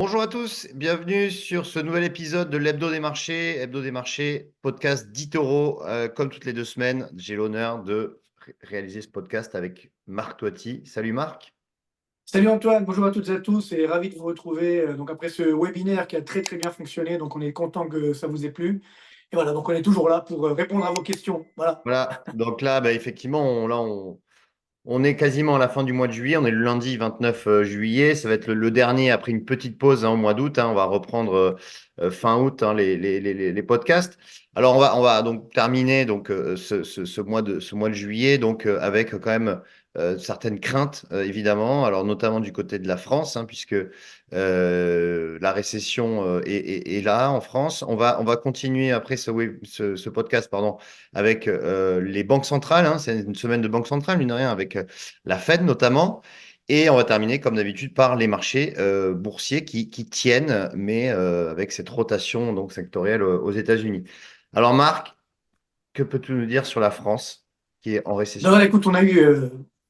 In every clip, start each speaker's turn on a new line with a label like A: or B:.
A: Bonjour à tous, bienvenue sur ce nouvel épisode de l'Hebdo des marchés. Hebdo des marchés, podcast d'Itoro. Comme toutes les 2 semaines, j'ai l'honneur de réaliser ce podcast avec Marc Toiti. Salut Marc.
B: Salut Antoine, bonjour à toutes et à tous et ravi de vous retrouver. Donc après ce webinaire qui a très très bien fonctionné, donc on est content que ça vous ait plu. Et voilà, donc on est toujours là pour répondre à vos questions. Voilà.
A: Voilà, donc là, effectivement, on est quasiment à la fin du mois de juillet. On est le lundi 29 juillet. Ça va être le dernier après une petite pause au mois d'août. On va reprendre fin août les podcasts. Alors, on va donc terminer ce mois de juillet avec quand même certaines craintes, évidemment. Alors, notamment du côté de la France, puisque la récession est là en France. On va continuer après ce podcast, pardon, avec les banques centrales. C'est une semaine de banque centrale, mine de rien, avec la Fed notamment. Et on va terminer, comme d'habitude, par les marchés boursiers qui tiennent, mais avec cette rotation donc, sectorielle aux États-Unis. Alors, Marc, que peux-tu nous dire sur la France qui est en
B: Non,
A: récession?
B: écoute,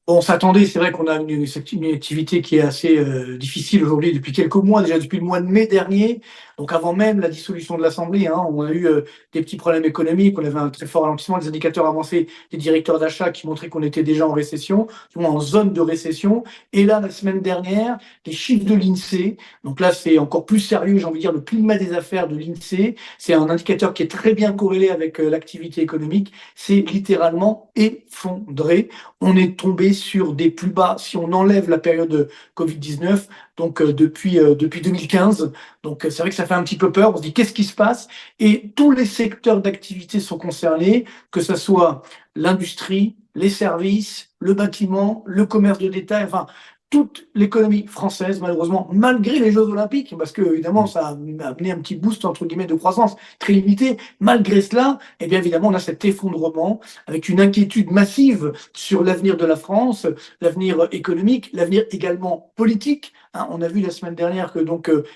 B: on s'attendait, c'est vrai qu'on a une activité qui est assez difficile aujourd'hui depuis quelques mois, déjà depuis le mois de mai dernier, donc avant même la dissolution de l'Assemblée, on a eu des petits problèmes économiques, on avait un très fort ralentissement, des indicateurs avancés des directeurs d'achat qui montraient qu'on était déjà en récession, du moins en zone de récession, et là, la semaine dernière, les chiffres de l'INSEE, donc là c'est encore plus sérieux, j'ai envie de dire, le climat des affaires de l'INSEE, c'est un indicateur qui est très bien corrélé avec l'activité économique, c'est littéralement effondré. On est tombé sur des plus bas, si on enlève la période Covid-19, donc depuis 2015. Donc c'est vrai que ça fait un petit peu peur. On se dit qu'est-ce qui se passe? Et tous les secteurs d'activité sont concernés, que ce soit l'industrie, les services, le bâtiment, le commerce de détail, enfin toute l'économie française, malheureusement, malgré les Jeux Olympiques, parce que évidemment ça a amené un petit boost entre guillemets de croissance très limité. Malgré cela, eh bien évidemment on a cet effondrement avec une inquiétude massive sur l'avenir de la France, l'avenir économique, l'avenir également politique. On a vu la semaine dernière que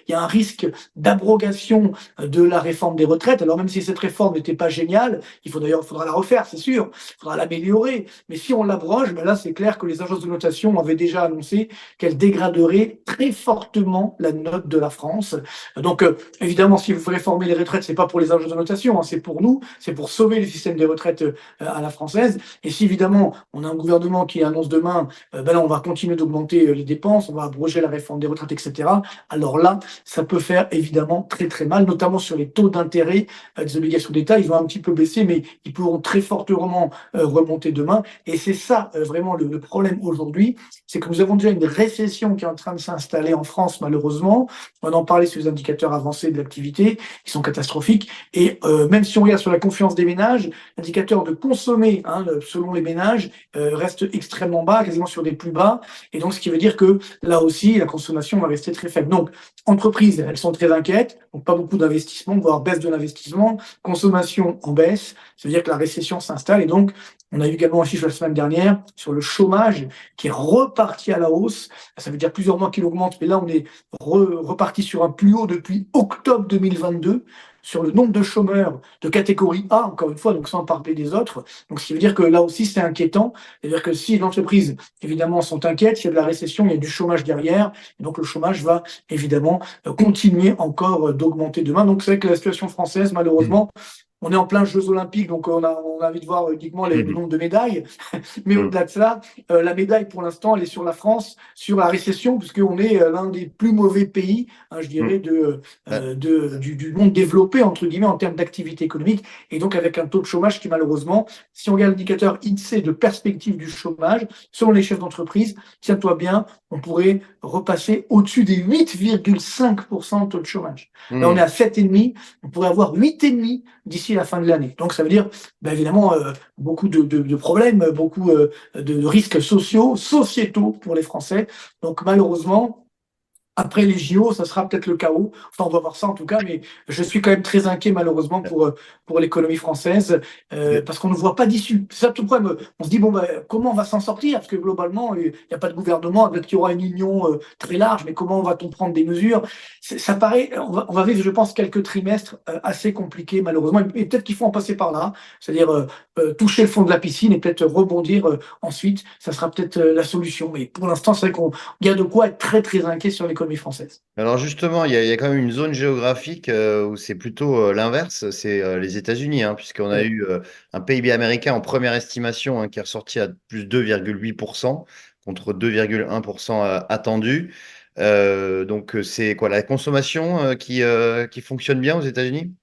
B: il y a un risque d'abrogation de la réforme des retraites. Alors même si cette réforme n'était pas géniale, faudra la refaire, c'est sûr, il faudra l'améliorer. Mais si on l'abroge, ben là c'est clair que les agences de notation avaient déjà annoncé qu'elles dégraderaient très fortement la note de la France. Donc évidemment, si vous réformez les retraites, c'est pas pour les agences de notation, c'est pour nous, c'est pour sauver le système des retraites à la française. Et si évidemment on a un gouvernement qui annonce demain, ben là on va continuer d'augmenter les dépenses, on va abroger la réforme des retraites, etc. Alors là, ça peut faire évidemment très très mal, notamment sur les taux d'intérêt des obligations d'État. Ils vont un petit peu baisser, mais ils pourront très fortement remonter demain. Et c'est ça vraiment le problème aujourd'hui, c'est que nous avons déjà une récession qui est en train de s'installer en France, malheureusement. On en parlait sur les indicateurs avancés de l'activité, qui sont catastrophiques. Et même si on regarde sur la confiance des ménages, l'indicateur de consommer, selon les ménages, reste extrêmement bas, quasiment sur des plus bas. Et donc, ce qui veut dire que là aussi, la consommation va rester très faible. Donc, entreprises, elles sont très inquiètes, donc pas beaucoup d'investissement, voire baisse de l'investissement, consommation en baisse, ça veut dire que la récession s'installe. Et donc, on a eu également un chiffre la semaine dernière sur le chômage qui est reparti à la hausse. Ça veut dire plusieurs mois qu'il augmente, mais là, on est reparti sur un plus haut depuis octobre 2022 sur le nombre de chômeurs de catégorie A, encore une fois, donc sans parler des autres. Donc, ce qui veut dire que là aussi, c'est inquiétant. C'est-à-dire que si les entreprises, évidemment, sont inquiètes, il y a de la récession, il y a du chômage derrière, et donc le chômage va évidemment continuer encore d'augmenter demain. Donc, c'est vrai que la situation française, malheureusement, on est en plein Jeux Olympiques, donc on a envie de voir uniquement le nombre de médailles. Mais au-delà de cela, la médaille, pour l'instant, elle est sur la France, sur la récession, puisqu'on est l'un des plus mauvais pays, je dirais, du monde développé, entre guillemets, en termes d'activité économique, et donc avec un taux de chômage qui, malheureusement, si on regarde l'indicateur INSEE de perspective du chômage, selon les chefs d'entreprise, tiens-toi bien, on pourrait repasser au-dessus des 8,5% de taux de chômage. Là, on est à 7,5, on pourrait avoir 8,5 d'ici la fin de l'année. Donc, ça veut dire, évidemment, beaucoup de problèmes, beaucoup de risques sociaux, sociétaux pour les Français. Donc malheureusement, après les JO, ça sera peut-être le chaos. Enfin, on va voir ça en tout cas, mais je suis quand même très inquiet malheureusement pour l'économie française parce qu'on ne voit pas d'issue. C'est ça tout le problème. On se dit, bon, comment on va s'en sortir? Parce que globalement, il n'y a pas de gouvernement, peut-être qu'il y aura une union très large, mais comment va-t-on prendre des mesures? Ça paraît, on va vivre, je pense, quelques trimestres assez compliqués malheureusement, et peut-être qu'il faut en passer par là, c'est-à-dire toucher le fond de la piscine et peut-être rebondir ensuite. Ça sera peut-être la solution. Mais pour l'instant, c'est vrai qu'on y a de quoi être très très inquiet sur l'économie l'économie française.
A: Alors justement, il y a quand même une zone géographique où c'est plutôt l'inverse, c'est les États-Unis, hein, puisqu'on a
B: Ouais.
A: eu un PIB américain en première estimation hein, qui est ressorti à plus 2,8% contre 2,1% attendu. Donc c'est quoi la consommation qui fonctionne bien aux États-Unis?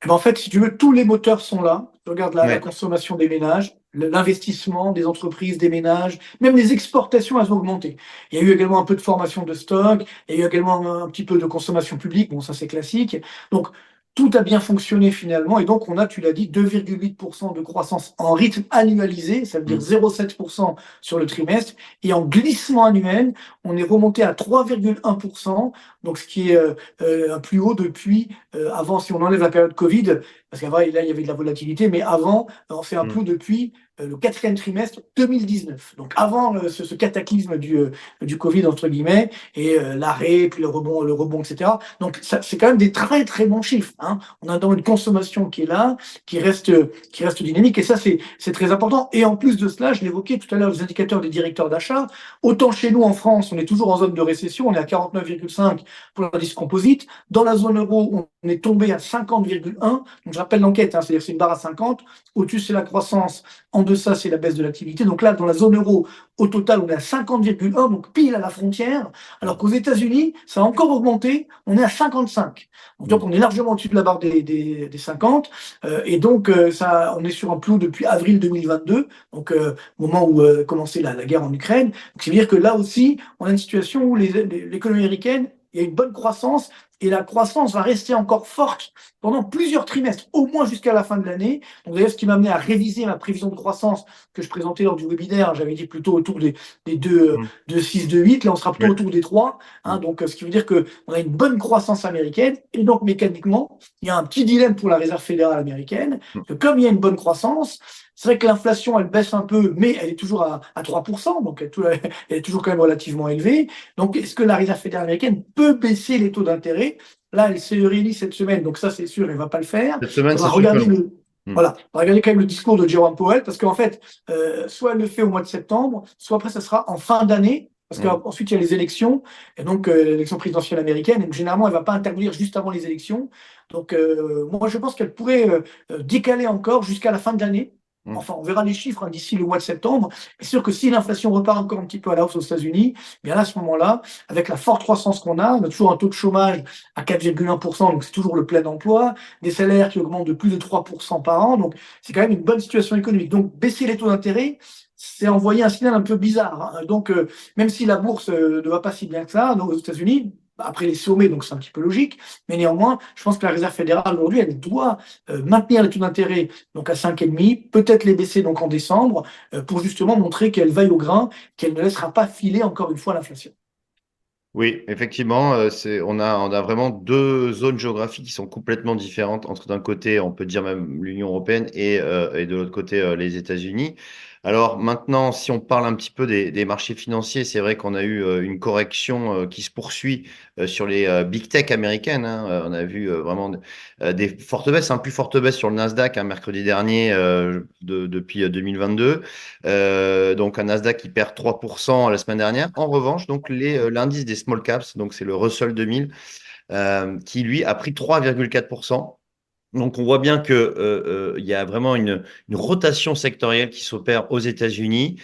B: Eh ben, en fait, si tu veux, tous les moteurs sont là. Tu regardes la
A: Ouais.
B: consommation des ménages, l'investissement des entreprises, des ménages, même les exportations, elles ont augmenté. Il y a eu également un peu de formation de stock, il y a eu également un petit peu de consommation publique, bon, ça c'est classique. Donc, tout a bien fonctionné finalement, et donc on a, tu l'as dit, 2,8% de croissance en rythme annualisé, ça veut dire
A: Mm.
B: 0,7% sur le trimestre, et en glissement annuel, on est remonté à 3,1%, donc ce qui est un plus haut depuis avant, si on enlève la période Covid, parce qu'avant, là, il y avait de la volatilité, mais avant, on fait un
A: Mm.
B: plus depuis le quatrième trimestre 2019. Donc avant ce cataclysme du Covid, entre guillemets, et l'arrêt, puis le rebond, etc. Donc c'est quand même des très très bons chiffres. Hein. On a dans une consommation qui est là, qui reste dynamique, et ça c'est très important. Et en plus de cela, je l'évoquais tout à l'heure, les indicateurs des directeurs d'achat, autant chez nous en France, on est toujours en zone de récession, on est à 49,5 pour l'indice composite. Dans la zone euro, on est tombé à 50,1. Donc, je rappelle l'enquête, hein, c'est-à-dire c'est une barre à 50. Au-dessus, c'est la croissance. En deçà, c'est la baisse de l'activité. Donc là, dans la zone euro, au total, on est à 50,1, donc pile à la frontière. Alors qu'aux États-Unis, ça a encore augmenté. On est à 55. Donc,
A: Mm.
B: on est largement au-dessus de la barre des 50. Et donc, ça, on est sur un plus haut depuis avril 2022, donc moment où commençait la guerre en Ukraine. Donc, c'est-à-dire que là aussi, on a une situation où l'économie américaine, il y a une bonne croissance et la croissance va rester encore forte pendant plusieurs trimestres, au moins jusqu'à la fin de l'année. Donc d'ailleurs, ce qui m'a amené à réviser ma prévision de croissance que je présentais lors du webinaire, j'avais dit plutôt autour des 2,
A: Mm.
B: 6, 2, 8. Là, on sera plutôt
A: Ouais.
B: autour des 3. Hein,
A: Mm.
B: donc, ce qui veut dire qu'on a une bonne croissance américaine. Et donc, mécaniquement, il y a un petit dilemme pour la Réserve fédérale américaine.
A: Mm.
B: Que comme il y a une bonne croissance, c'est vrai que l'inflation, elle baisse un peu, mais elle est toujours à 3%. Donc, elle est toujours quand même relativement élevée. Donc, est-ce que la Réserve fédérale américaine peut baisser les taux d'intérêt? Là, elle s'est réunie cette semaine, donc ça, c'est sûr, elle ne va pas le faire.
A: Cette
B: Il
A: semaine, c'est
B: faudra
A: sûr que
B: regarder
A: non.
B: le,
A: Mm.
B: voilà, on va regarder quand même le discours de Jerome Powell, parce qu'en fait, soit elle le fait au mois de septembre, soit après, ça sera en fin d'année, parce
A: Mm.
B: qu'ensuite, il y a les élections, et donc l'élection présidentielle américaine, et donc, généralement, elle ne va pas intervenir juste avant les élections. Donc, moi, je pense qu'elle pourrait décaler encore jusqu'à la fin de l'année.
A: Mm.
B: Enfin, on verra les chiffres hein, d'ici le mois de septembre. C'est sûr que si l'inflation repart encore un petit peu à la hausse aux États-Unis, bien là, à ce moment-là, avec la forte croissance qu'on a, on a toujours un taux de chômage à 4,1%, donc c'est toujours le plein emploi, des salaires qui augmentent de plus de 3% par an, donc c'est quand même une bonne situation économique. Donc baisser les taux d'intérêt, c'est envoyer un signal un peu bizarre. Hein. Donc même si la bourse ne va pas si bien que ça aux États-Unis, après les sommets, donc c'est un petit peu logique, mais néanmoins, je pense que la Réserve fédérale aujourd'hui, elle doit maintenir les taux d'intérêt donc à 5,5, peut-être les baisser donc en décembre, pour justement montrer qu'elle veille au grain, qu'elle ne laissera pas filer encore une fois l'inflation.
A: Oui, effectivement, on a vraiment deux zones géographiques qui sont complètement différentes entre d'un côté, on peut dire même l'Union européenne et de l'autre côté, les États-Unis. Alors maintenant, si on parle un petit peu des marchés financiers, c'est vrai qu'on a eu une correction qui se poursuit sur les big tech américaines. Hein. On a vu vraiment des fortes baisses, plus fortes baisses sur le Nasdaq mercredi dernier depuis 2022. Donc un Nasdaq qui perd 3% la semaine dernière. En revanche, donc l'indice des small caps, donc c'est le Russell 2000, qui lui a pris 3,4%. Donc on voit bien que il y a vraiment une rotation sectorielle qui s'opère aux États-Unis.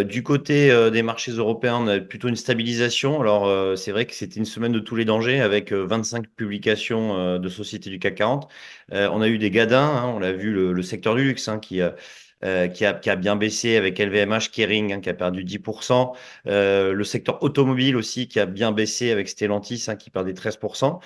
A: Du côté des marchés européens, on a plutôt une stabilisation. Alors c'est vrai que c'était une semaine de tous les dangers avec 25 publications de sociétés du CAC 40. On a eu des gadins, hein, on l'a vu le secteur du luxe qui a bien baissé avec LVMH, Kering qui a perdu 10%. Le secteur automobile aussi qui a bien baissé avec Stellantis qui perdait 13%.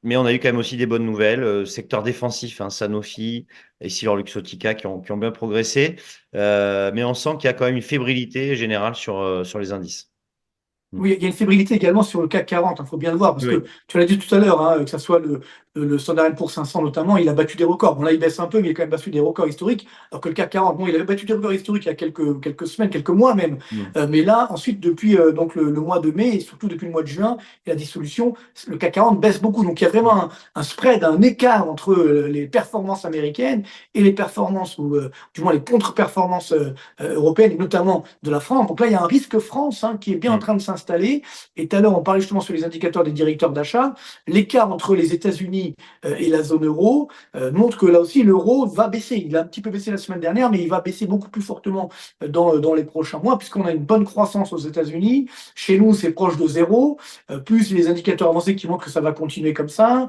A: Mais on a eu quand même aussi des bonnes nouvelles. Secteur défensif, Sanofi, EssilorLuxottica qui ont bien progressé. Mais on sent qu'il y a quand même une fébrilité générale sur les indices. Mm.
B: Oui, il y a une fébrilité également sur le CAC 40, il faut bien le voir, parce que
A: Oui.
B: tu l'as dit tout à l'heure, hein, que ce soit le Standard & Poor's 500 notamment, il a battu des records. Bon, là, il baisse un peu, mais il a quand même battu des records historiques. Alors que le CAC 40, bon, il avait battu des records historiques il y a quelques semaines, quelques mois même.
A: Mm.
B: Mais là, ensuite, depuis donc le mois de mai et surtout depuis le mois de juin et la dissolution, le CAC 40 baisse beaucoup. Donc il y a vraiment un spread, un écart entre les performances américaines et les performances, ou du moins les contre-performances européennes, et notamment de la France. Donc là, il y a un risque France qui est bien en
A: Mm.
B: train de s'installer. Et tout à l'heure, on parlait justement sur les indicateurs des directeurs d'achat. L'écart entre les États-Unis et la zone euro montre que là aussi, l'euro va baisser. Il a un petit peu baissé la semaine dernière, mais il va baisser beaucoup plus fortement dans les prochains mois, puisqu'on a une bonne croissance aux États-Unis. Chez nous, c'est proche de zéro, plus les indicateurs avancés qui montrent que ça va continuer comme ça,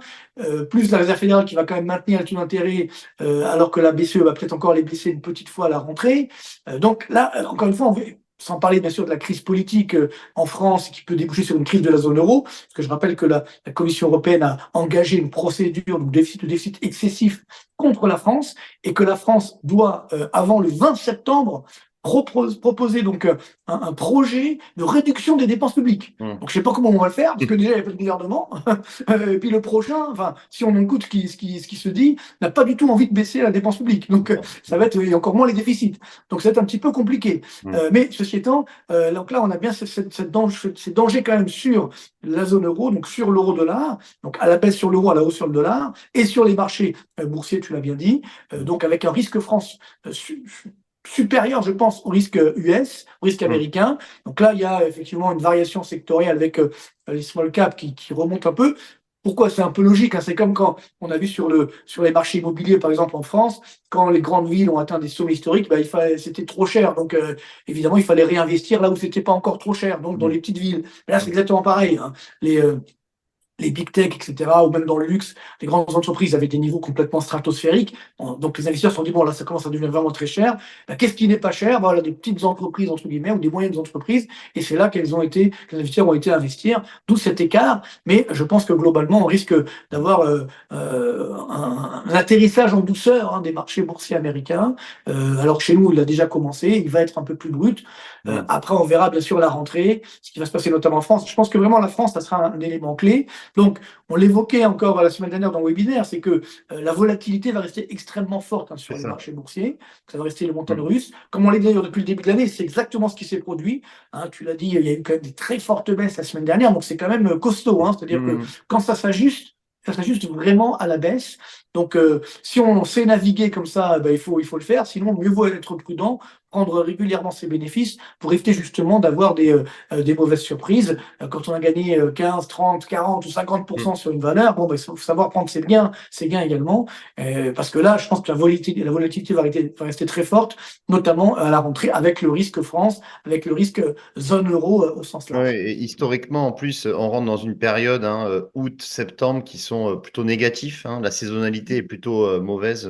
B: plus la Réserve fédérale qui va quand même maintenir le taux d'intérêt, alors que la BCE va peut-être encore les baisser une petite fois à la rentrée. Donc là, encore une fois, sans parler bien sûr de la crise politique en France qui peut déboucher sur une crise de la zone euro, parce que je rappelle que la Commission européenne a engagé une procédure de déficit excessif contre la France, et que la France doit, avant le 20 septembre, proposer donc un projet de réduction des dépenses publiques.
A: Mm.
B: Donc je ne sais pas comment on va le faire, parce que déjà il n'y a pas de gouvernement, et puis le prochain, enfin, si on écoute ce qui se dit, n'a pas du tout envie de baisser la dépense publique. Donc ça va être, et encore moins les déficits. Donc ça va être un petit peu compliqué.
A: Mm.
B: Mais ceci étant, donc là on a bien ces dangers quand même sur la zone euro, donc sur l'euro-dollar, donc à la baisse sur l'euro, à la hausse sur le dollar, et sur les marchés boursiers, tu l'as bien dit, donc avec un risque France supérieur, je pense, au risque US, au risque
A: Mm.
B: américain. Donc là, il y a effectivement une variation sectorielle avec les small caps qui remontent un peu. Pourquoi? C'est un peu logique. C'est comme quand on a vu sur les marchés immobiliers, par exemple en France, quand les grandes villes ont atteint des sommets historiques, c'était trop cher. Donc évidemment, il fallait réinvestir là où c'était pas encore trop cher, donc dans
A: Mm.
B: les petites villes. Mais là, c'est exactement pareil. Les, les big tech, etc., ou même dans le luxe, les grandes entreprises avaient des niveaux complètement stratosphériques. Donc les investisseurs se sont dit, bon, là, ça commence à devenir vraiment très cher. Qu'est-ce qui n'est pas cher? Voilà, des petites entreprises, entre guillemets, ou des moyennes entreprises. Et c'est là que les investisseurs ont été investir, d'où cet écart. Mais je pense que globalement, on risque d'avoir un atterrissage en douceur des marchés boursiers américains. Alors chez nous, il a déjà commencé, il va être un peu plus brut.
A: Mm.
B: Après, on verra bien sûr la rentrée, ce qui va se passer notamment en France. Je pense que vraiment la France, ça sera un élément clé. Donc, on l'évoquait encore la semaine dernière dans le webinaire, c'est que la volatilité va rester extrêmement forte
A: C'est
B: sur les
A: ça.
B: marchés boursiers. Ça va rester les montagnes
A: Mm.
B: russes. Comme on l'a dit d'ailleurs depuis le début de l'année, c'est exactement ce qui s'est produit. Tu l'as dit, il y a eu quand même des très fortes baisses la semaine dernière, donc c'est quand même costaud. C'est-à-dire que
A: Mm.
B: quand ça s'ajuste vraiment à la baisse. Donc, si on sait naviguer comme ça, il faut le faire. Sinon, mieux vaut être prudent, prendre régulièrement ses bénéfices pour éviter justement d'avoir des mauvaises surprises. Quand on a gagné 15, 30, 40 ou
A: Mm.
B: 50% sur une valeur, bon, il faut savoir prendre ses gains également, parce que là, je pense que la volatilité va rester très forte, notamment à la rentrée, avec le risque France, avec le risque zone euro au sens
A: Ouais,
B: large.
A: et historiquement, en plus, on rentre dans une période, août, septembre, qui sont plutôt négatifs, hein. La saisonnalité est plutôt mauvaise,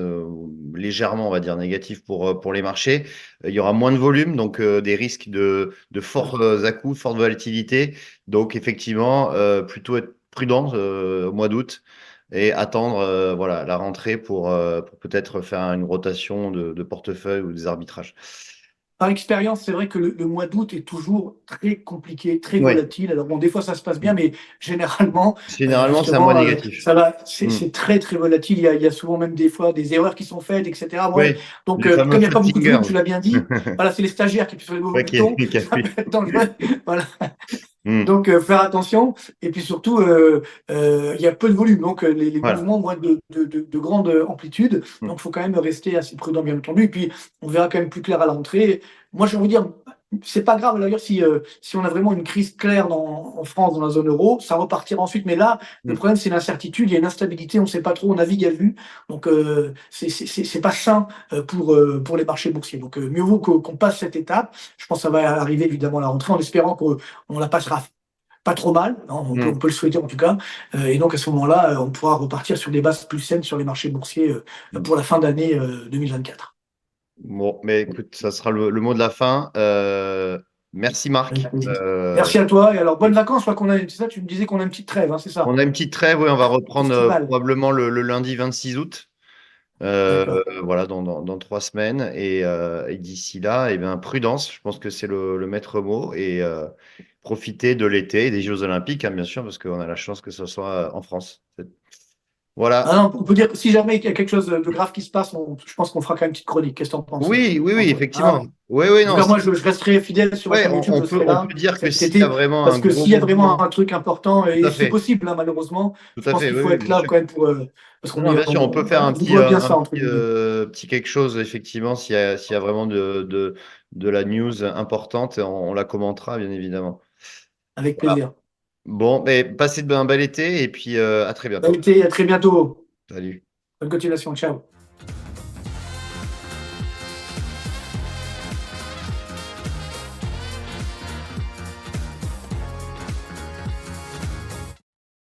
A: légèrement, on va dire, négative pour les marchés. Il y aura moins de volume, donc des risques de forts à-coups, forte volatilité. Donc, effectivement, plutôt être prudent au mois d'août et attendre voilà, la rentrée pour peut-être faire une rotation de portefeuille ou des arbitrages.
B: Par expérience, c'est vrai que le mois d'août est toujours très compliqué, très
A: Oui,
B: volatile. Alors bon, des fois ça se passe bien, mais généralement,
A: généralement, c'est un mois
B: justement,
A: négatif.
B: ça va, c'est
A: Mm.
B: c'est très très volatile. Il y a souvent même des fois des erreurs qui sont faites, etc. Bon,
A: Oui,
B: donc
A: les fameux
B: comme il n'y a pas
A: fat
B: beaucoup de volume, tu
A: fingers.
B: l'as bien dit. Voilà, c'est les stagiaires qui appuient sur les mauvais
A: Ouais,
B: boutons.
A: qui
B: Ça peut
A: appuie.
B: être dangereux. Voilà.
A: Hmm.
B: Donc, faire attention. Et puis surtout, il y a peu de volume. Donc, les
A: Voilà.
B: mouvements vont être de grande amplitude.
A: Hmm.
B: Donc, il faut quand même rester assez prudent, bien entendu. Et puis, on verra quand même plus clair à la rentrée. Moi, j'ai envie de dire, c'est pas grave d'ailleurs si on a vraiment une crise claire en France, dans la zone euro, ça repartira ensuite. Mais là, le
A: Hmm.
B: problème, c'est l'incertitude, il y a une instabilité, on ne sait pas trop, on navigue à vue. Donc, c'est pas sain pour les marchés boursiers. Donc, mieux vaut qu'on passe cette étape. Je pense que ça va arriver évidemment à la rentrée en espérant qu'on la passera pas trop mal, hein, on peut,
A: Hmm.
B: on peut le souhaiter en tout cas. Et donc à ce moment-là, on pourra repartir sur des bases plus saines sur les marchés boursiers
A: Hmm.
B: pour la fin d'année 2024.
A: Bon, mais écoute, ça sera le mot de la fin. Merci Marc.
B: Merci à toi. Et alors, bonnes vacances. Je crois c'est ça, tu me disais qu'on a une petite trêve, c'est ça,
A: On a une petite trêve, oui, on va reprendre
B: estivale.
A: probablement le lundi 26 août.
B: D'accord.
A: Voilà, dans 3 semaines. Et d'ici là, eh bien, prudence, je pense que c'est le maître mot. Et profiter de l'été et des Jeux Olympiques, hein, bien sûr, parce qu'on a la chance que ce soit en France. Voilà.
B: Ah non, on peut dire que si jamais il y a quelque chose de grave qui se passe, je pense qu'on fera quand même une petite chronique. Qu'est-ce que t'en penses,
A: Oui, oui, oui,
B: Antoine?
A: effectivement.
B: Hein?
A: Oui, oui,
B: En tout
A: non.
B: cas, moi, je resterai fidèle sur la
A: Ouais,
B: chaîne YouTube, je serai
A: on peut
B: là
A: dire que
B: cet
A: s'il y a
B: été,
A: vraiment un
B: parce que
A: gros
B: s'il y a vraiment
A: mouvement,
B: un truc important,
A: tout
B: et
A: à
B: c'est
A: fait,
B: possible, hein, malheureusement,
A: tout
B: je
A: à
B: pense
A: fait,
B: qu'il
A: oui,
B: faut
A: oui,
B: être
A: bien
B: là
A: sûr.
B: quand même parce
A: Non,
B: qu'on
A: non,
B: est,
A: bien sûr, on peut faire
B: on voit bien ça, entre guillemets,
A: petit quelque chose, effectivement, s'il y a vraiment de la news importante, on la commentera, bien évidemment.
B: avec
A: Voilà.
B: plaisir.
A: Bon, ben, passez de un bel été et puis à très
B: Bon
A: bientôt.
B: été, à très bientôt.
A: Salut.
B: Bonne continuation, ciao.